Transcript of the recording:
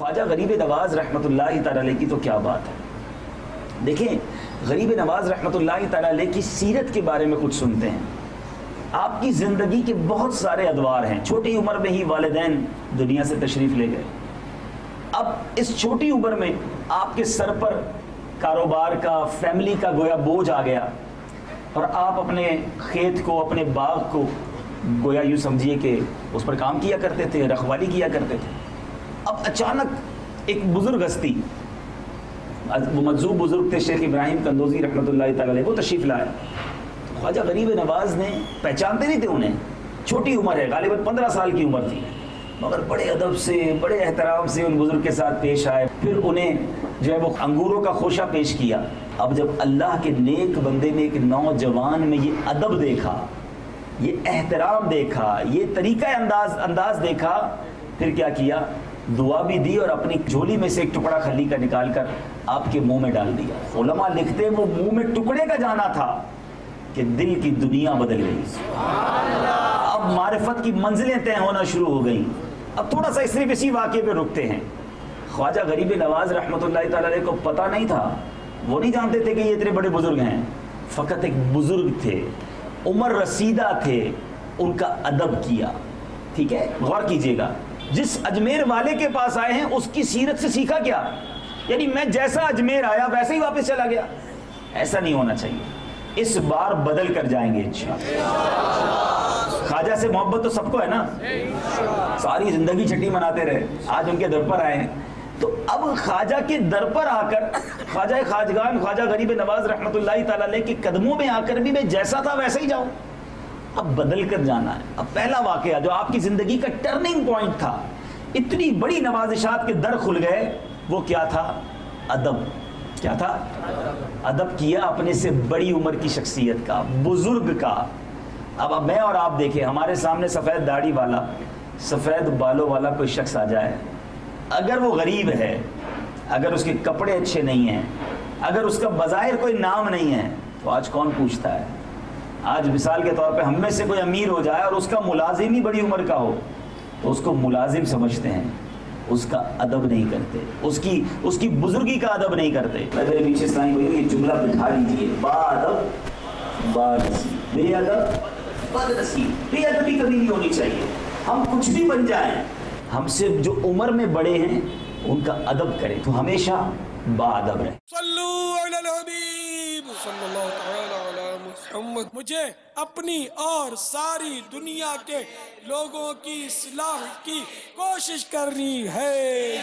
خواجہ غریب نواز رحمۃ اللہ تعالی علیہ کی تو کیا بات ہے. دیکھیں غریب نواز رحمۃ اللہ تعالی علیہ کی سیرت کے بارے میں کچھ سنتے ہیں. آپ کی زندگی کے بہت سارے ادوار ہیں. چھوٹی عمر میں ہی والدین دنیا سے تشریف لے گئے. اب اس چھوٹی عمر میں آپ کے سر پر کاروبار کا، فیملی کا گویا بوجھ آ گیا، اور آپ اپنے کھیت کو، اپنے باغ کو گویا یوں سمجھیے کہ اس پر کام کیا کرتے تھے، رکھوالی کیا کرتے تھے. اب اچانک ایک بزرگ ہستی، وہ مجذوب بزرگ تھے شیخ ابراہیم قندوزی رحمۃ اللہ تعالی علیہ، وہ تشریف لائے. خواجہ غریب نواز نے، پہچانتے نہیں تھے انہیں، چھوٹی عمر ہے، غالباً 15 سال کی عمر تھی، مگر بڑے ادب سے، بڑے احترام سے ان بزرگ کے ساتھ پیش آئے. پھر انہیں جو ہے وہ انگوروں کا خوشہ پیش کیا. اب جب اللہ کے نیک بندے نے ایک نوجوان میں یہ ادب دیکھا، یہ احترام دیکھا، یہ طریقہ انداز دیکھا، پھر کیا کیا؟ دعا بھی دی اور اپنی جھولی میں سے ایک ٹکڑا کھلی کا نکال کر آپ کے منہ میں ڈال دیا. علماء لکھتے وہ منہ میں ٹکڑے کا جانا تھا کہ دل کی دنیا بدل گئی. اب معرفت کی منزلیں طے ہونا شروع ہو گئیں. اب تھوڑا سا صرف اسی واقعے پہ رکتے ہیں. خواجہ غریب نواز رحمۃ اللہ تعالی علیہ کو پتہ نہیں تھا، وہ نہیں جانتے تھے کہ یہ اتنے بڑے بزرگ ہیں. فقط ایک بزرگ تھے، عمر رسیدہ تھے، ان کا ادب کیا. ٹھیک ہے، غور کیجئے گا. جس اجمیر والے کے پاس آئے ہیں اس کی سیرت سے سیکھا کیا؟ یعنی میں جیسا اجمیر آیا ویسے ہی واپس چلا گیا. ایسا نہیں ہونا چاہیے. اس بار بدل کر جائیں گے انشاءاللہ. خواجہ سے محبت تو سب کو ہے نا، ساری زندگی چھٹی مناتے رہے، آج ان کے در پر آئے ہیں. تو اب خواجہ کے در پر آ کر، خواجہ خواجگان خواجہ غریب نواز رحمۃ اللہ تعالی علیہ کے قدموں میں آ کر بھی میں جیسا تھا ویسا ہی جاؤں. اب بدل کر جانا ہے. اب پہلا واقعہ جو آپ کی زندگی کا ٹرننگ پوائنٹ تھا، اتنی بڑی نوازشات کے در کھل گئے، وہ کیا تھا؟ ادب. کیا تھا؟ ادب کیا اپنے سے بڑی عمر کی شخصیت کا، بزرگ کا. اب میں اور آپ دیکھیں، ہمارے سامنے سفید داڑھی والا، سفید بالوں والا کوئی شخص آ جائے، اگر وہ غریب ہے، اگر اس کے کپڑے اچھے نہیں ہیں، اگر اس کا بظاہر کوئی نام نہیں ہے، تو آج کون پوچھتا ہے؟ آج مثال کے طور پہ ہم میں سے کوئی امیر ہو جائے اور اس کا ملازم ہی بڑی عمر کا ہو، تو اس کو ملازم سمجھتے ہیں، اس کا ادب نہیں کرتے، اس کی بزرگی کا ادب نہیں کرتے. میرے پیچھے اسلامی بھائی یہ جملہ بٹھا لیجیے: با ادب با نصیب، بے ادب بد نصیب. بے ادبی کبھی نہیں ہونی چاہیے. ہم کچھ بھی بن جائیں، ہم سے جو عمر میں بڑے ہیں ان کا ادب کریں تو ہمیشہ با ادب رہیں. صلو علی الحبیب صلی اللہ تعالی علی محمد. مجھے اپنی اور ساری دنیا کے لوگوں کی اصلاح کی کوشش کرنی ہے.